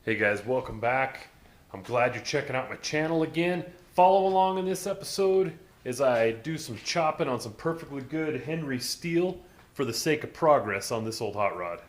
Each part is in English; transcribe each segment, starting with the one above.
Hey guys, welcome back. I'm glad you're checking out my channel again. Follow along in this episode as I do some chopping on some perfectly good Henry steel for the sake of progress on this old hot rod.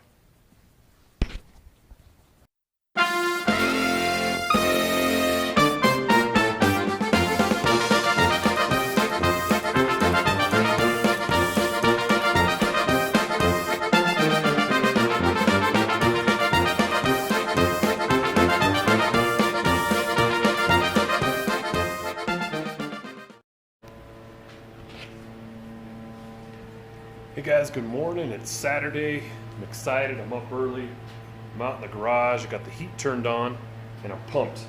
Hey guys, good morning. It's Saturday. I'm excited. I'm up early. I'm out in the garage. I got the heat turned on and I'm pumped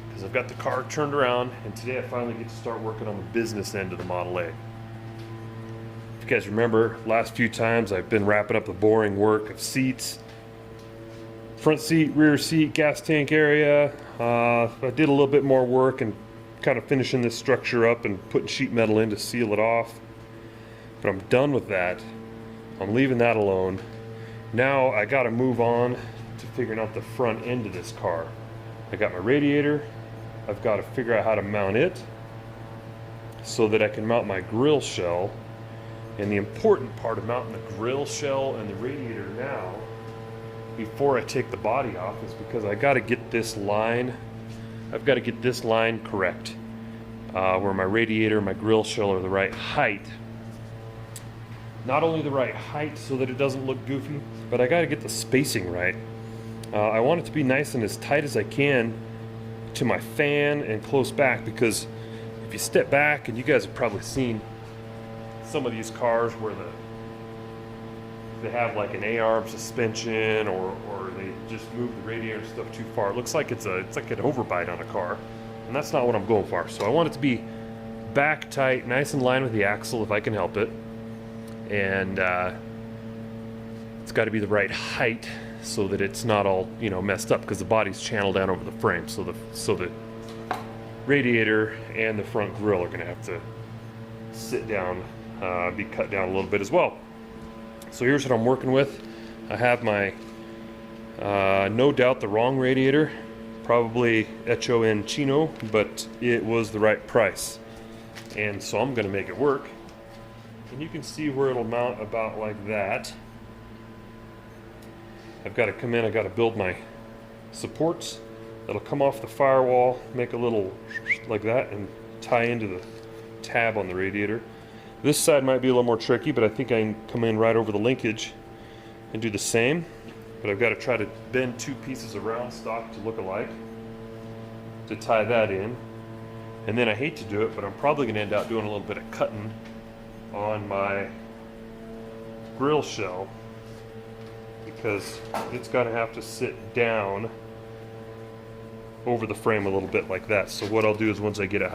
because I've got the car turned around and today I finally get to start working on the business end of the Model A. If you guys remember, last few times I've been wrapping up the boring work of seats, front seat, rear seat, gas tank area. I did a little bit more work and kind of finishing this structure up and putting sheet metal in to seal it off. But I'm done with that. I'm leaving that alone. Now I gotta move on to figuring out the front end of this car. I got my radiator. I've got to figure out how to mount it so that I can mount my grill shell. And the important part of mounting the grill shell and the radiator now, before I take the body off, is because I gotta get this line, I've got to get this line correct. Where my radiator and my grill shell are the right height. Not only the right height so that it doesn't look goofy, but I got to get the spacing right. I want it to be nice and as tight as I can to my fan and close back, because if you step back, and you guys have probably seen some of these cars where they have like an A-arm suspension or they just move the radiator and stuff too far. It looks like it's like an overbite on a car, and that's not what I'm going for. So I want it to be back tight, nice in line with the axle if I can help it. And it's got to be the right height so that it's not all, you know, messed up, because the body's channeled down over the frame. So the radiator and the front grille are going to have to sit down, be cut down a little bit as well. So here's what I'm working with. I have my no doubt the wrong radiator, probably Echo en Chino, but it was the right price, and so I'm going to make it work. And you can see where it'll mount about like that. I've got to come in, I've got to build my supports that'll come off the firewall, make a little like that, and tie into the tab on the radiator. This side might be a little more tricky, but I think I can come in right over the linkage and do the same. But I've got to try to bend two pieces of round stock to look alike to tie that in. And then I hate to do it, but I'm probably going to end up doing a little bit of cutting on my grill shell, because it's going to have to sit down over the frame a little bit like that. So what I'll do is, once I get it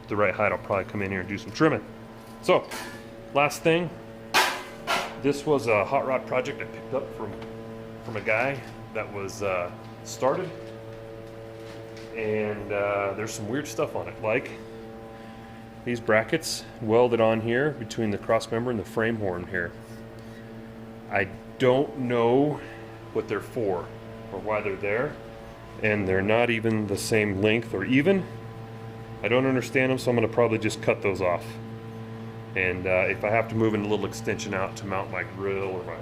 the right height, I'll probably come in here and do some trimming. So last thing, this was a hot rod project I picked up from a guy that was started, and there's some weird stuff on it, like these brackets welded on here between the cross member and the frame horn here. I don't know what they're for or why they're there, and they're not even the same length or even. I don't understand them, so I'm going to probably just cut those off. And if I have to move in a little extension out to mount my grill or my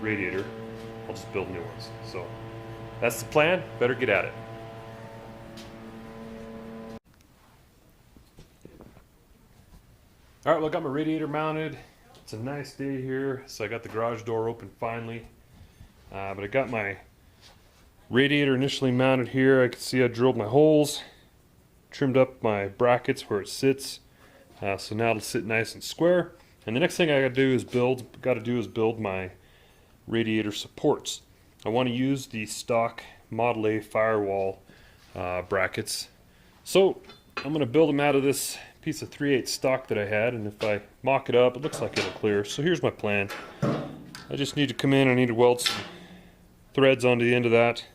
radiator, I'll just build new ones. So that's the plan. Better get at it. All right, well, I got my radiator mounted. It's a nice day here, so I got the garage door open finally. But I got my radiator initially mounted here. I can see I drilled my holes, trimmed up my brackets where it sits. So now it'll sit nice and square. And the next thing I got to do is build my radiator supports. I want to use the stock Model A firewall brackets. So I'm going to build them out of this piece of 3/8 stock that I had, and if I mock it up, it looks like it'll clear. So here's my plan. I just need to come in, I need to weld some threads onto the end of that,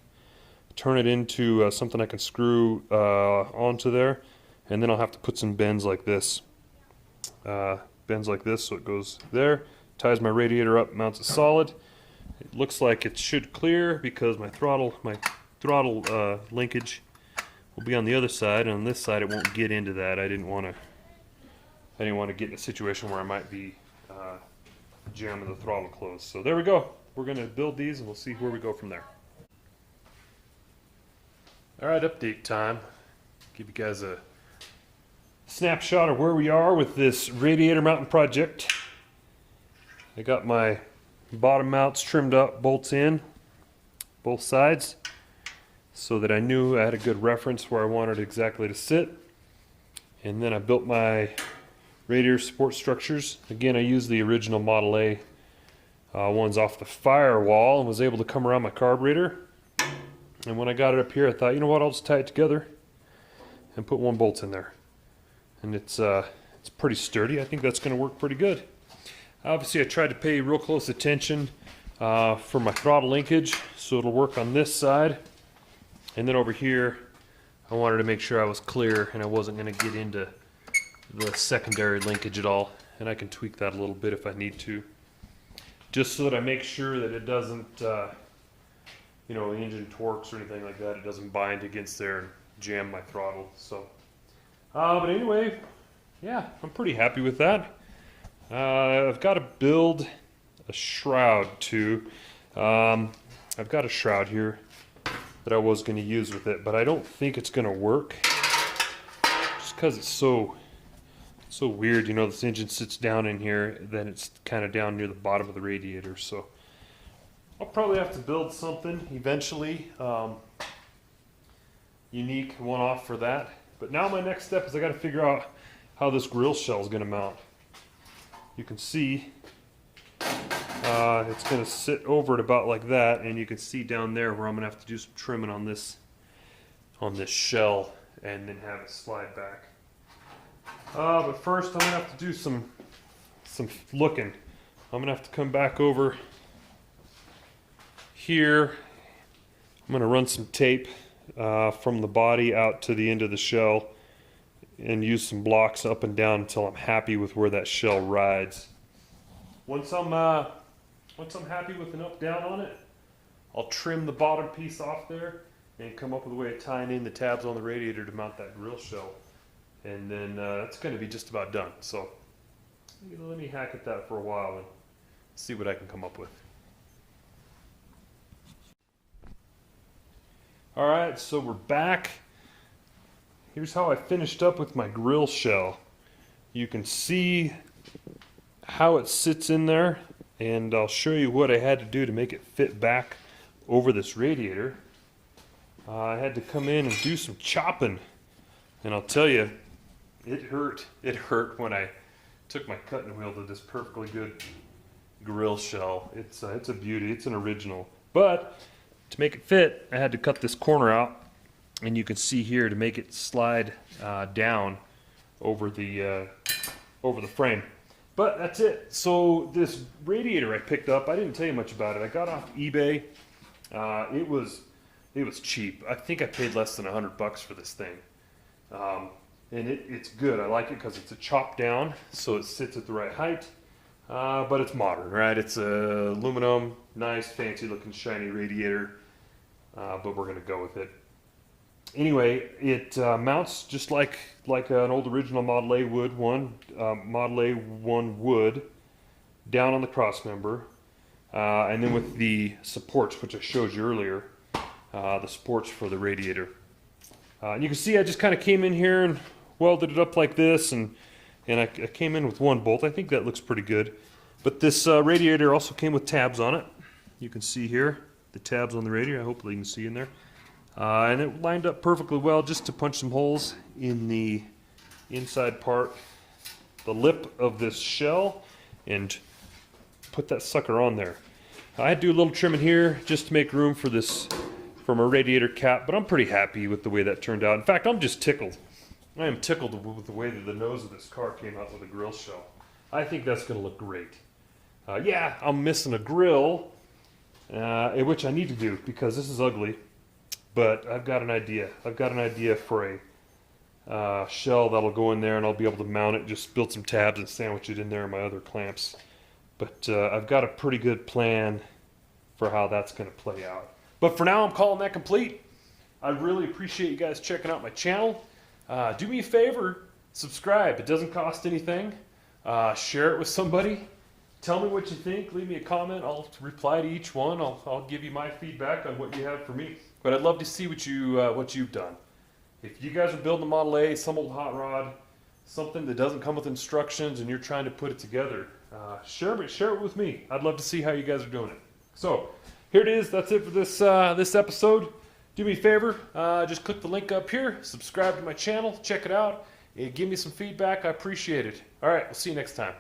turn it into something I can screw onto there, and then I'll have to put some bends like this. So it goes there, ties my radiator up, mounts it solid. It looks like it should clear because my throttle linkage will be on the other side, and on this side it won't get into that. I didn't want to get in a situation where I might be jamming the throttle closed. So there we go. We're going to build these and we'll see where we go from there. Alright, update time. Give you guys a snapshot of where we are with this radiator mounting project. I got my bottom mounts trimmed up, bolts in, both sides, so that I knew I had a good reference where I wanted it exactly to sit. And then I built my radiator support structures. Again, I used the original Model A ones off the firewall and was able to come around my carburetor. And when I got it up here, I thought, you know what, I'll just tie it together and put one bolt in there. And it's pretty sturdy. I think that's going to work pretty good. Obviously, I tried to pay real close attention for my throttle linkage, so it'll work on this side. And then over here, I wanted to make sure I was clear and I wasn't going to get into the secondary linkage at all. And I can tweak that a little bit if I need to, just so that I make sure that it doesn't, you know, engine torques or anything like that, it doesn't bind against there and jam my throttle. So, but anyway, yeah, I'm pretty happy with that. I've got to build a shroud too. I've got a shroud here that I was going to use with it, but I don't think it's going to work, just because it's so weird. You know, this engine sits down in here, then it's kind of down near the bottom of the radiator. So I'll probably have to build something eventually, unique, one-off for that. But now my next step is I got to figure out how this grill shell is going to mount. You can see it's going to sit over it about like that, and you can see down there where I'm going to have to do some trimming on this shell and then have it slide back. But first I'm going to have to do some looking. I'm going to have to come back over here. I'm going to run some tape from the body out to the end of the shell and use some blocks up and down until I'm happy with where that shell rides. Once I'm happy with an up down on it, I'll trim the bottom piece off there and come up with a way of tying in the tabs on the radiator to mount that grill shell. And then that's going to be just about done. So let me hack at that for a while and see what I can come up with. Alright, so we're back. Here's how I finished up with my grill shell. You can see how it sits in there, and I'll show you what I had to do to make it fit back over this radiator. I had to come in and do some chopping, and I'll tell you, it hurt. It hurt when I took my cutting wheel to this perfectly good grill shell. It's a beauty. It's an original. But to make it fit, I had to cut this corner out, and you can see here to make it slide down over the frame. But that's it. So this radiator I picked up, I didn't tell you much about it. I got off eBay. It was cheap. I think I paid less than $100 for this thing. And it's good. I like it because it's a chop down, so it sits at the right height. But it's modern, right? It's a aluminum, nice, fancy looking, shiny radiator. But we're going to go with it. Anyway, it mounts just like an old original Model A Model A1 would, down on the cross member, and then with the supports, which I showed you earlier, the supports for the radiator. And you can see I just kind of came in here and welded it up like this, and I came in with one bolt. I think that looks pretty good. But this radiator also came with tabs on it. You can see here the tabs on the radiator. Hopefully you can see in there. And it lined up perfectly well just to punch some holes in the inside part, the lip of this shell, and put that sucker on there. I had to do a little trimming here just to make room for my radiator cap, but I'm pretty happy with the way that turned out. In fact, I'm just tickled. I am tickled with the way that the nose of this car came out with a grill shell. I think that's going to look great. Yeah, I'm missing a grill, which I need to do because this is ugly. But I've got an idea. I've got an idea for a shell that'll go in there, and I'll be able to mount it, just build some tabs and sandwich it in there in my other clamps. But I've got a pretty good plan for how that's going to play out. But for now, I'm calling that complete. I really appreciate you guys checking out my channel. Do me a favor, subscribe. It doesn't cost anything. Share it with somebody. Tell me what you think. Leave me a comment. I'll reply to each one. I'll give you my feedback on what you have for me. But I'd love to see what you've done. If you guys are building a Model A, some old hot rod, something that doesn't come with instructions, and you're trying to put it together, share it with me. I'd love to see how you guys are doing it. So here it is. That's it for this episode. Do me a favor, just click the link up here, subscribe to my channel, check it out, and give me some feedback. I appreciate it. All right, we'll see you next time.